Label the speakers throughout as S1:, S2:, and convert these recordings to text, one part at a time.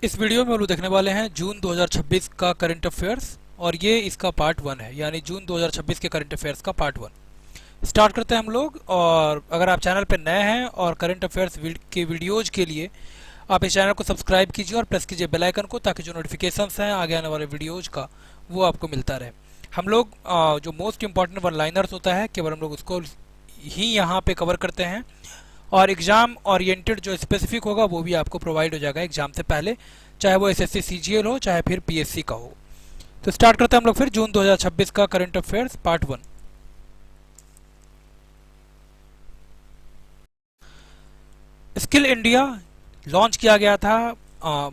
S1: इस वीडियो में हम लोग देखने वाले हैं जून 2026 का करंट अफेयर्स और ये इसका पार्ट 1 है, यानी जून 2026 के करंट अफेयर्स का पार्ट 1 स्टार्ट करते हैं हम लोग। और अगर आप चैनल पर नए हैं और करंट अफेयर्स के वीडियोज के लिए आप इस चैनल को सब्सक्राइब कीजिए और प्रेस कीजिए बेल आइकन को, ताकि जो नोटिफिकेशंस हैं आगे आने वाले वीडियोज का वो आपको मिलता रहे। हम लोग जो मोस्ट इंपॉर्टेंट वन लाइनर्स होता है केवल हम लोग उसको ही यहाँ पे कवर करते हैं, और एग्जाम ओरिएंटेड जो स्पेसिफिक होगा वो भी आपको प्रोवाइड हो जाएगा एग्जाम से पहले, चाहे वो एसएससी सीजीएल हो चाहे फिर पीएससी का हो। तो स्टार्ट करते हैं हम लोग फिर जून 2026 का current affairs part 1। Skill India launch किया गया था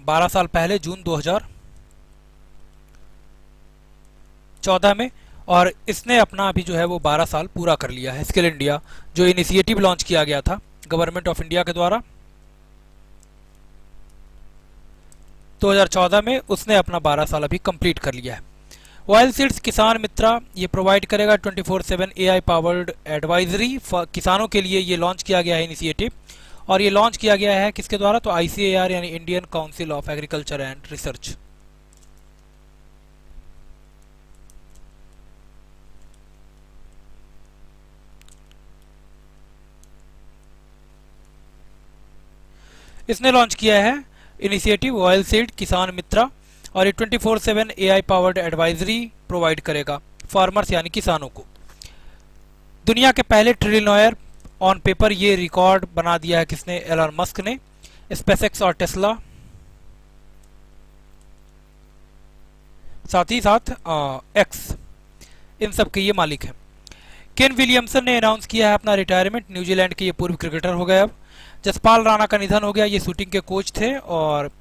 S1: 12 साल पहले जून 2014 में, और इसने अपना अभी जो है वो 12 साल पूरा कर लिया है। स्किल इंडिया जो इनिशिएटिव लॉन्च किया गया था गवर्नमेंट ऑफ इंडिया के द्वारा 2014 में, उसने अपना 12 साल अभी कंप्लीट कर लिया है। ऑयल सीड्स किसान मित्रा ये प्रोवाइड करेगा 24/7 एआई पावर्ड एडवाइजरी किसानों के लिए। ये लॉन्च किया गया है इनिशिएटिव, और ये लॉन्च किया गया है किसके द्वारा? तो आईसीएआर यानी Indian council of agriculture and research. इसने लॉन्च किया है इनिशिएटिव ऑयल सीड किसान मित्रा, और ये 24/7 एआई पावर्ड एडवाइजरी प्रोवाइड करेगा फार्मर्स यानी किसानों को। दुनिया के पहले ट्रिलियनर ऑन पेपर ये रिकॉर्ड बना दिया है किसने? एलन मस्क ने। स्पेसएक्स और टेस्ला साथ ही साथ एक्स, इन सब के ये मालिक हैं। केन विलियमसन ने अनाउंस किया है अपना रिटायरमेंट। न्यूजीलैंड के ये पूर्व क्रिकेटर हो गए अब। जसपाल राणा का निधन हो गया, ये शूटिंग के कोच थे और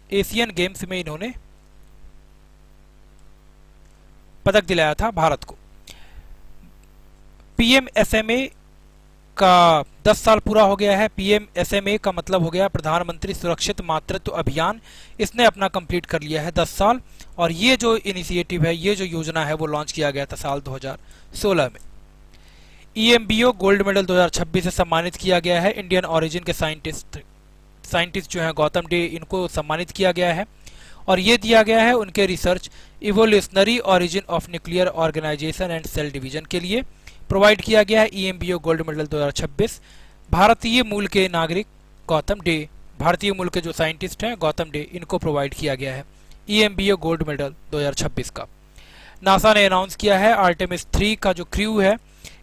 S1: एशियन गेम्स में इन्होंने पदक दिलाया था भारत को। पीएमएसएमए का 10 साल पूरा हो गया है। पीएमएसएमए का मतलब हो गया प्रधानमंत्री सुरक्षित मातृत्व अभियान। इसने अपना कंप्लीट कर लिया है 10 साल, और ये जो इनिशिएटिव है, ये जो योजना है वो लॉन्च किया गया था साल 2016 में। ईएमबीओ गोल्ड मेडल 2026 से सम्मानित किया गया है। इंडियन ओरिजिन के साइंटिस्ट जो हैं गौतम डे, इनको सम्मानित किया गया है, और ये दिया गया है उनके research evolutionary origin of nuclear organisation and cell division के लिए प्रोवाइड किया गया है। ईएमबीओ गोल्ड मेडल 2026 भारतीय मूल के नागरिक गौतम डे, भारतीय मूल के जो साइंटिस्ट हैं गौतम डे, इनको प्रोवाइड किया गया है ईएमबीओ गोल्ड मेडल 2026 का। नासा ने अनाउंस किया है आर्टेमिस 3 का जो क्रू है,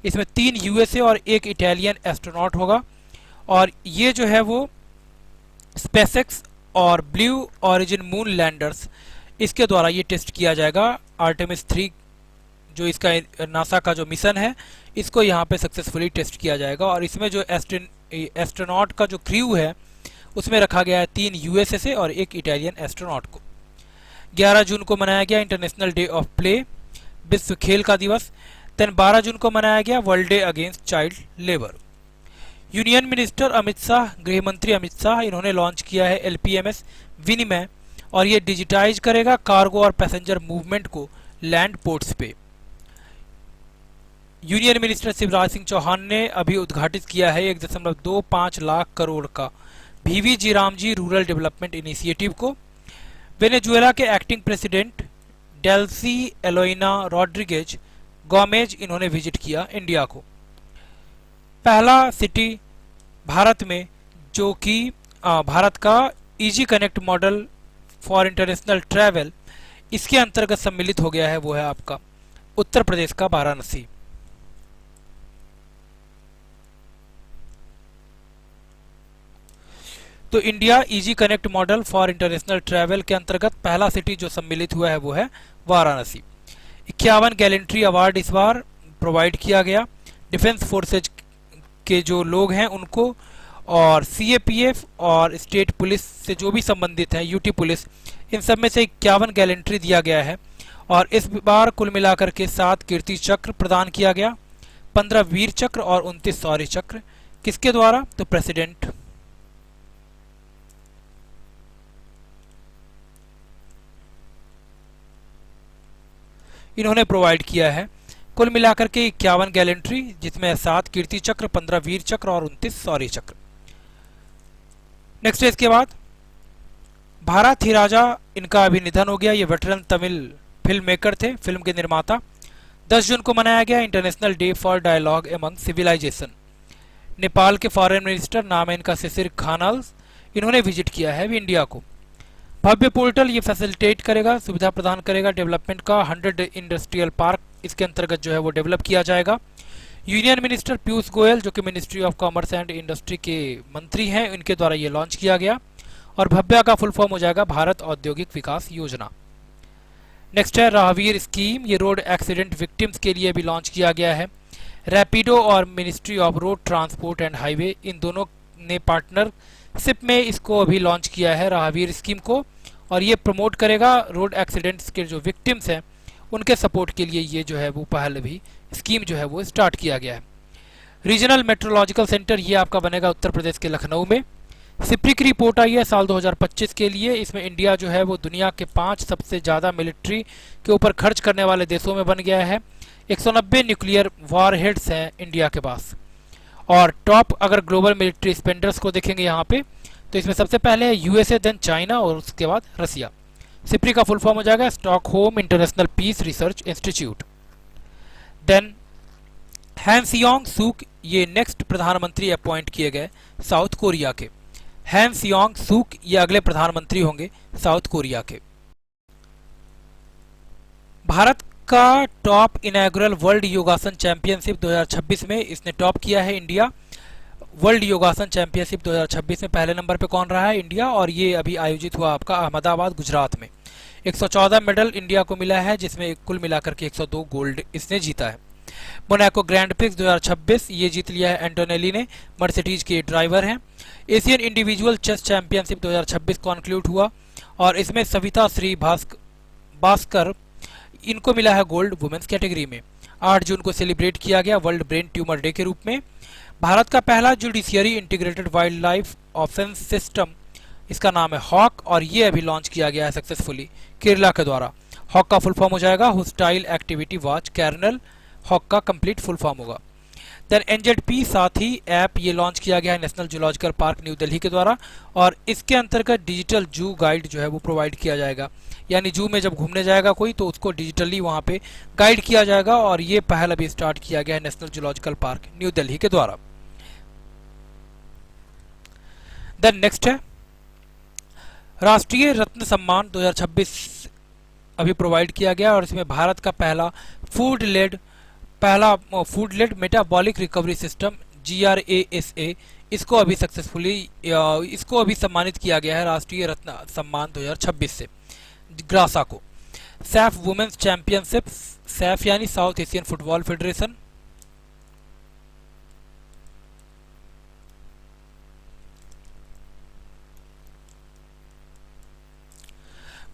S1: इसमें 3 यूएसए और 1 इटालियन एस्ट्रोनॉट होगा, और ये जो है वो स्पेसएक्स और ब्लू ऑरिजिन मून लैंडर्स, इसके द्वारा ये टेस्ट किया जाएगा। आर्टेमिस 3 जो इसका नासा का जो मिशन है, इसको यहाँ पे सक्सेसफुली टेस्ट किया जाएगा, और इसमें जो एस्ट्रोनॉट का जो क्रू है उसमें रखा गया है 3 यूएसए से और 1 इटालियन एस्ट्रोनॉट को। 11 जून को मनाया गया इंटरनेशनल डे ऑफ प्ले, विश्व खेल का दिवस। देन 12 जून को मनाया गया world day against child labour. Union minister Amit Shah, गृह मंत्री अमित शाह, इन्होंने लॉन्च किया है एलपीएमएस विनिमय, और ये डिजिटाइज करेगा कार्गो और पैसेंजर मूवमेंट को लैंड पोर्ट्स पे। यूनियन मिनिस्टर शिवराज सिंह चौहान ने अभी उद्घाटित किया है 1.25 लाख करोड़ का VVG Ramji rural development initiative को। वेनेजुएला के acting president Delcy Eloina Rodriguez Gomez, इन्होंने विजिट किया इंडिया को। पहला सिटी भारत में जो कि भारत का easy connect model for international travel, इसके अंतर्गत सम्मिलित हो गया है, वो है आपका उत्तर प्रदेश का वाराणसी। तो India easy connect model for international travel के अंतर्गत पहला सिटी जो सम्मिलित हुआ है वो है वाराणसी। 51 गैलेंट्री अवार्ड इस बार प्रोवाइड किया गया डिफेंस फोर्सेज के जो लोग हैं उनको, और सीएपीएफ और स्टेट पुलिस से जो भी संबंधित हैं, यूटी पुलिस, इन सब में से 51 गैलेंट्री दिया गया है। और इस बार कुल मिलाकर के 7 कीर्ति चक्र प्रदान किया गया, 15 वीर चक्र और 29 शौर्य चक्र। किसके द्वारा? तो प्रेसिडेंट इन्होंने प्रोवाइड किया है। कुल मिलाकर के 51 गैलेंट्री, जिसमें 7 कीर्ति चक्र, 15 वीर चक्र और 29 शौर्य चक्र। नेक्स्ट है इसके बाद भारत राजा, इनका अभी निधन हो गया। ये वेटरन तमिल फिल्म मेकर थे, फिल्म के निर्माता। 10 जून को मनाया गया international day for dialogue among civilisation. Nepal के फॉरेन मिनिस्टर, नाम है इनका सिसिर खानाल्स, इन्होंने विजिट किया है अभी इंडिया को। भव्य पोर्टल ये फैसिलिटेट करेगा, सुविधा प्रदान करेगा डेवलपमेंट का। 100 इंडस्ट्रियल पार्क इसके अंतर्गत जो है वो डेवलप किया जाएगा। यूनियन मिनिस्टर पीयूष गोयल, जो कि ministry of commerce and industry के मंत्री हैं, इनके द्वारा ये लॉन्च किया गया। और भव्या का फुल फॉर्म हो जाएगा भारत औद्योगिक विकास योजना। नेक्स्ट है राहवीर स्कीम, ये रोड एक्सीडेंट विक्टिम्स के लिए भी लॉन्च किया गया है। रैपिडो और ministry of road transport and highway, इन दोनों ने पार्टनरशिप में इसको अभी लॉन्च किया है राहवीर स्कीम को। और ये प्रमोट करेगा रोड एक्सीडेंट्स के जो विक्टिम्स हैं उनके सपोर्ट के लिए ये जो है वो पहल भी स्कीम जो है वो स्टार्ट किया गया है। रीजनल मेट्रोलॉजिकल सेंटर ये आपका बनेगा उत्तर प्रदेश के लखनऊ में। सिप्री की रिपोर्ट आई है साल 2025 के लिए। इसमें इंडिया जो है वो दुनिया के 5 सबसे ज़्यादा मिलिट्री के ऊपर खर्च करने वाले देशों में बन गया है। 190 न्यूक्लियर वॉरहेड्स हैं इंडिया के पास। और टॉप अगर ग्लोबल मिलिट्री स्पेंडर्स को देखेंगे यहाँ पे, तो इसमें सबसे पहले है यूएसए, देन चाइना और उसके बाद रसिया। सिप्री का फुल फॉर्म हो जाएगा Stockholm International Peace Research Institute. Then Han Seong Sook, ये नेक्स्ट प्रधानमंत्री अपॉइंट किए गए साउथ कोरिया के। हैन सियोंग सूक ये अगले प्रधानमंत्री होंगे साउथ कोरिया के। भारत का टॉप इनॉग्रल वर्ल्ड योगासन चैंपियनशिप 2026 में इसने टॉप किया है इंडिया। वर्ल्ड योगासन चैंपियनशिप 2026 में पहले नंबर पे कौन रहा है? इंडिया। और ये अभी आयोजित हुआ आपका अहमदाबाद गुजरात में। 114 मेडल इंडिया को मिला है, जिसमें कुल मिलाकर के 102 गोल्ड इसने जीता है। मोनाको ग्रैंड प्रिक्स 2026 ये जीत लिया है एंटोनेली ने, मर्सिडीज के ड्राइवर हैं। Asian individual chess championship 2026 conclude हुआ और इसमें सविता श्री भास्कर इनको मिला है गोल्ड वुमेन्स कैटेगरी में। 8 जून को सेलिब्रेट किया गया वर्ल्ड ब्रेन ट्यूमर डे के रूप में। भारत का पहला judiciary integrated wild life offence system, इसका नाम है हॉक, और ये अभी लॉन्च किया गया है सक्सेसफुली केरला के द्वारा। हॉक का फुल फॉर्म हो जाएगा hostile activity watch colonel, hawk का कंप्लीट फुल फॉर्म होगा। देन एनजेडपी साथी ऐप ये लॉन्च किया गया है national zoological park new Delhi के द्वारा, और इसके अंतर्गत डिजिटल जू गाइड जो है वो प्रोवाइड किया जाएगा। यानी जू में जब घूमने जाएगा कोई तो उसको डिजिटली वहाँ पे गाइड किया जाएगा, और ये पहल अभी स्टार्ट किया गया है national zoological park new Delhi के द्वारा। देन नेक्स्ट है राष्ट्रीय रत्न सम्मान 2026 अभी प्रोवाइड किया गया, और इसमें भारत का पहला food led metabolic recovery system GRASA, इसको अभी सक्सेसफुली इसको अभी सम्मानित किया गया है राष्ट्रीय रत्न सम्मान 2026 से ग्रासा को। सैफ वुमेन्स चैंपियनशिप, सैफ यानी South Asian football federation.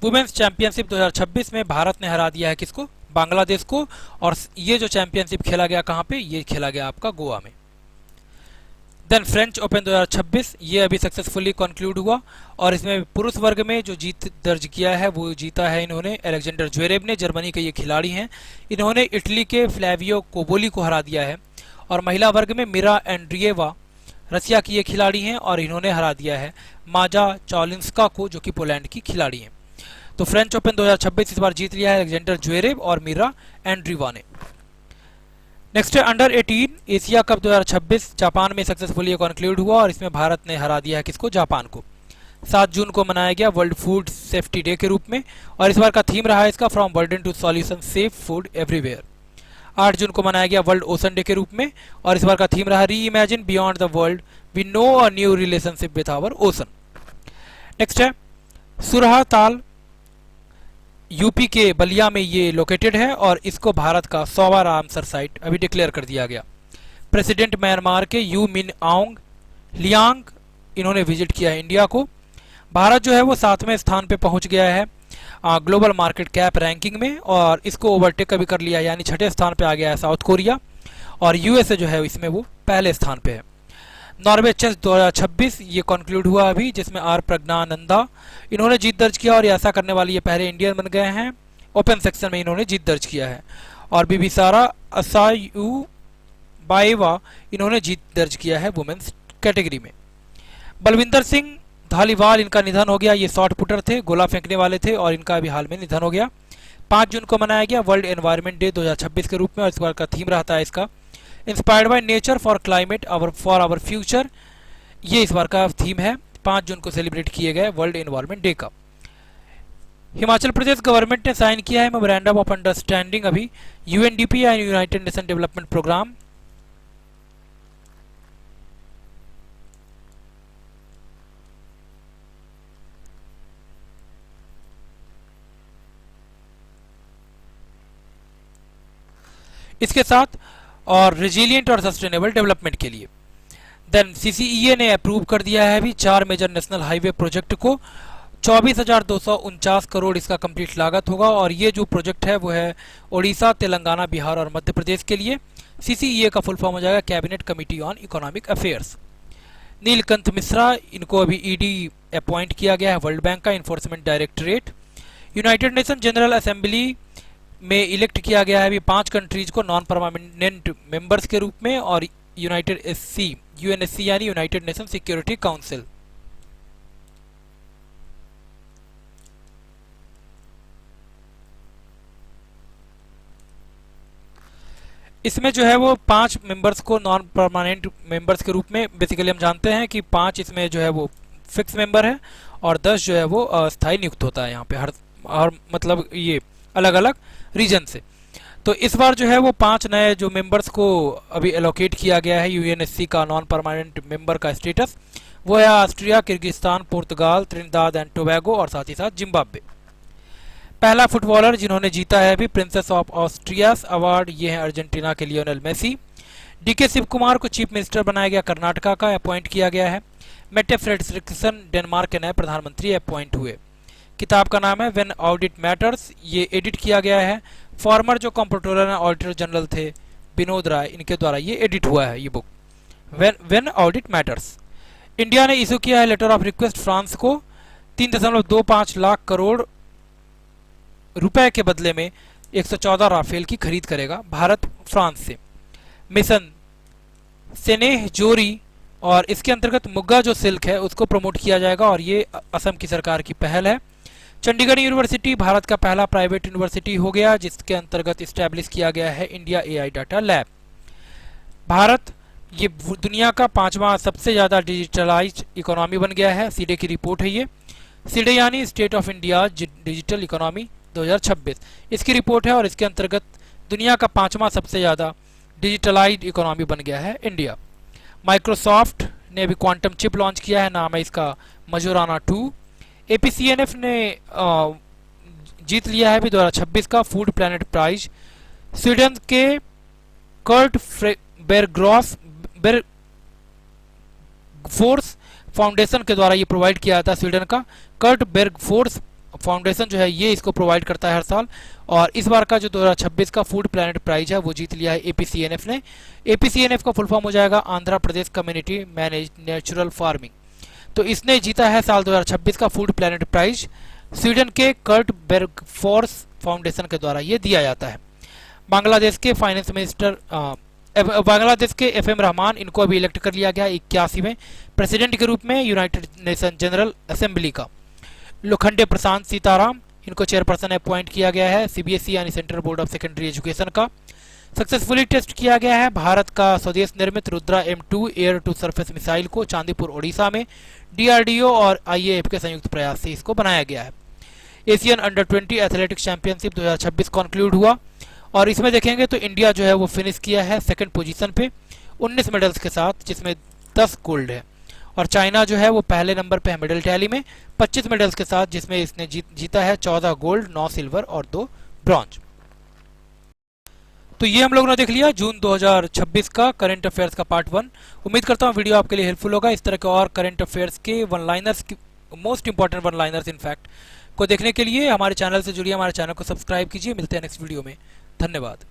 S1: Women's championship 2026 में भारत ने हरा दिया है किसको? बांग्लादेश को। और ये जो चैंपियनशिप खेला गया कहाँ पे? ये खेला गया आपका गोवा में। देन फ्रेंच ओपन 2026 ये अभी सक्सेसफुली कंक्लूड हुआ, और इसमें पुरुष वर्ग में जो जीत दर्ज किया है वो जीता है इन्होंने अलेक्जेंडर ज्वेरेव ने, जर्मनी के ये खिलाड़ी हैं। इन्होंने इटली के फ्लैवियो कोबोली को हरा दिया है। और महिला वर्ग में मिरा एंड्रिएवा रसिया की ये खिलाड़ी हैं, और इन्होंने हरा दिया है माजा चॉलिंस्का को, जो कि पोलैंड की खिलाड़ी हैं। तो फ्रेंच ओपन 2026 इस बार जीत लिया है अलेक्जेंडर ज्वेरेव और मीरा एंड्रीवा ने। नेक्स्ट है अंडर 18 एशिया कप 2026 जापान में सक्सेसफुली कंक्लूड हुआ, और इसमें भारत ने हरा दिया है किसको? जापान को। 7 जून को मनाया गया वर्ल्ड फूड सेफ्टी डे के रूप में, और इस बार का थीम रहा है इसका from burden to solution safe food everywhere. 8 जून को मनाया गया वर्ल्ड ओशन डे के रूप में, और इस बार का थीम रहा reimagine beyond the world we know a new relationship with our ocean. Next है सुरहा ताल, यूपी के बलिया में ये लोकेटेड है, और इसको भारत का 100वां रामसर साइट अभी डिक्लेयर कर दिया गया। प्रेसिडेंट म्यांमार के यू मिन आउंग लियांग इन्होंने विजिट किया है इंडिया को। भारत जो है वो 7वें स्थान पे पहुंच गया है ग्लोबल मार्केट कैप रैंकिंग में, और इसको ओवरटेक भी कर लिया, यानी 6ठे स्थान पे आ गया है साउथ कोरिया, और यूएसए जो है इसमें वो पहले स्थान पे है। नॉर्वे चेस 2026 ये कंक्लूड हुआ अभी, जिसमें आर प्रज्ञानंदा इन्होंने जीत दर्ज किया, और ऐसा करने वाली ये पहले इंडियन बन गए हैं। ओपन सेक्शन में इन्होंने जीत दर्ज किया है। और बिबिसारा असायु बाएवा इन्होंने जीत दर्ज किया है वुमेन्स कैटेगरी में। बलविंदर सिंह धालीवाल, इनका निधन हो गया। ये शॉट पुटर थे, गोला फेंकने वाले थे और इनका अभी हाल में निधन हो गया। 5 जून को मनाया गया वर्ल्ड एनवायरनमेंट डे 2026 के रूप में, और इस बार का थीम रहता है इसका inspired by nature for climate for our future. ये इस बार का थीम है, 5 जून को सेलिब्रेट किए गए वर्ल्ड एनवायरनमेंट डे का। हिमाचल प्रदेश गवर्नमेंट ने साइन किया है मेमोरेंडम ऑफ अंडरस्टैंडिंग अभी यूएनडीपी या यूनाइटेड नेशन डेवलपमेंट प्रोग्राम। इसके साथ और रिजिलियंट और सस्टेनेबल डेवलपमेंट के लिए देन सीसीईए ने अप्रूव कर दिया है अभी 4 मेजर नेशनल हाईवे प्रोजेक्ट को। 24,249 करोड़ इसका कंप्लीट लागत होगा, और ये जो प्रोजेक्ट है वो है ओडिशा, तेलंगाना, बिहार और मध्य प्रदेश के लिए। सीसीईए का फुल फॉर्म हो जाएगा cabinet committee on economic affairs. Neelkanth Mishra, इनको अभी ईडी अपॉइंट किया गया है वर्ल्ड बैंक का enforcement directorate. United nation general assembly में इलेक्ट किया गया है अभी 5 कंट्रीज को नॉन परमानेंट मेंबर्स के रूप में, और यूनाइटेड यूएनएससी यानी यूनाइटेड नेशन सिक्योरिटी काउंसिल। इसमें जो है वो 5 मेंबर्स को नॉन परमानेंट मेंबर्स के रूप में बेसिकली हम जानते हैं कि 5 इसमें जो है वो फिक्स मेंबर है और 10 जो है वो अस्थायी नियुक्त होता है यहाँ पे हर मतलब ये अलग अलग रीजन से। तो इस बार जो है वो 5 नए जो मेंबर्स को अभी एलोकेट किया गया है यूएनएससी का नॉन परमानेंट मेंबर का स्टेटस, वो है Austria, Kyrgyzstan, Portugal, Trinidad and Tobago और साथ ही साथ जिम्बाब्वे। पहला फुटबॉलर जिन्होंने जीता है अभी प्रिंसेस ऑफ ऑस्ट्रियास अवार्ड, ये है अर्जेंटीना के लियोनेल मेसी। डीके शिव कुमार को चीफ मिनिस्टर बनाया गया, कर्नाटका का अपॉइंट किया गया है। मेटे फ्रेडरिक्सन डेनमार्क के नए प्रधानमंत्री अपॉइंट हुए। किताब का नाम है व्हेन ऑडिट मैटर्स, ये एडिट किया गया है। फॉर्मर जो कंप्ट्रोलर एंड ऑडिटर जनरल थे विनोद राय, इनके द्वारा ये एडिट हुआ है ये book when audit matters. India ने इशू किया है लेटर ऑफ रिक्वेस्ट फ्रांस को 3.25 लाख करोड़ रुपए के बदले में 114 राफेल की खरीद करेगा भारत फ्रांस से। मिशन सेनेह जोरी, और इसके अंतर्गत मुग्गा जो सिल्क है उसको प्रमोट किया जाएगा, और ये असम की सरकार की पहल है। चंडीगढ़ यूनिवर्सिटी भारत का पहला प्राइवेट यूनिवर्सिटी हो गया जिसके अंतर्गत इस्टेब्लिश किया गया है India AI data lab. Bharat ये दुनिया का 5वां सबसे ज्यादा डिजिटलाइज्ड इकोनॉमी बन गया है, सीडे की रिपोर्ट है ये। सीडे यानी state of India digital economy 2026, इसकी रिपोर्ट है, और इसके अंतर्गत दुनिया का 5वां सबसे ज्यादा डिजिटलाइज्ड इकोनॉमी बन गया है इंडिया। माइक्रोसॉफ्ट ने अभी क्वांटम चिप लॉन्च किया है, नाम है इसका मजोराना 2। एपीसीएनएफ ने जीत लिया है अभी 2026 का फूड प्लैनेट प्राइज। स्वीडन के कर्ट बेरगफोर्स फाउंडेशन के द्वारा ये प्रोवाइड किया जाता है। स्वीडन का कर्ट बेरगफोर्स फाउंडेशन जो है ये इसको प्रोवाइड करता है हर साल, और इस बार का जो 2026 का फूड प्लैनेट प्राइज है वो जीत लिया है एपीसीएनएफ ने। एपीसीएनएफ का फुल फॉर्म हो जाएगा Andhra Pradesh community manage natural farming. तो इसने जीता है साल 2026 का फूड प्लैनेट प्राइज, स्वीडन के कर्ट बेरगफोर्स फाउंडेशन के द्वारा ये दिया जाता है। बांग्लादेश के फाइनेंस मिनिस्टर बांग्लादेश के एफएम रहमान, इनको अभी इलेक्ट कर लिया गया 81वें प्रेसिडेंट के रूप में यूनाइटेड नेशन जनरल असेंबली का। लोखंडे प्रशांत सीताराम, इनको चेयरपर्सन अपॉइंट किया गया है सीबीएसई यानी central board of secondary education का। सक्सेसफुली टेस्ट किया गया है भारत का स्वदेश निर्मित Rudra M2 air to surface missile को चांदीपुर ओडिशा में डीआरडीओ और आईएएफ के संयुक्त प्रयास से इसको बनाया गया है। Asian under 20 athletics championship 2026 conclude हुआ, और इसमें देखेंगे तो इंडिया जो है वो फिनिश किया है सेकंड पोजीशन पे 19 मेडल्स के साथ, जिसमें 10 गोल्ड है। और चाइना जो है वो पहले नंबर पे है मेडल टैली में 25 मेडल्स के साथ, जिसमें इसने जीता है 14 गोल्ड, 9 सिल्वर और 2 ब्रॉन्ज। तो ये हम लोगों ने देख लिया जून 2026 का करंट अफेयर्स का पार्ट 1। उम्मीद करता हूँ वीडियो आपके लिए हेल्पफुल होगा। इस तरह के और करंट अफेयर्स के one liners, most important one liners in fact को देखने के लिए हमारे चैनल से जुड़िए, हमारे चैनल को सब्सक्राइब कीजिए। मिलते हैं नेक्स्ट वीडियो में, धन्यवाद।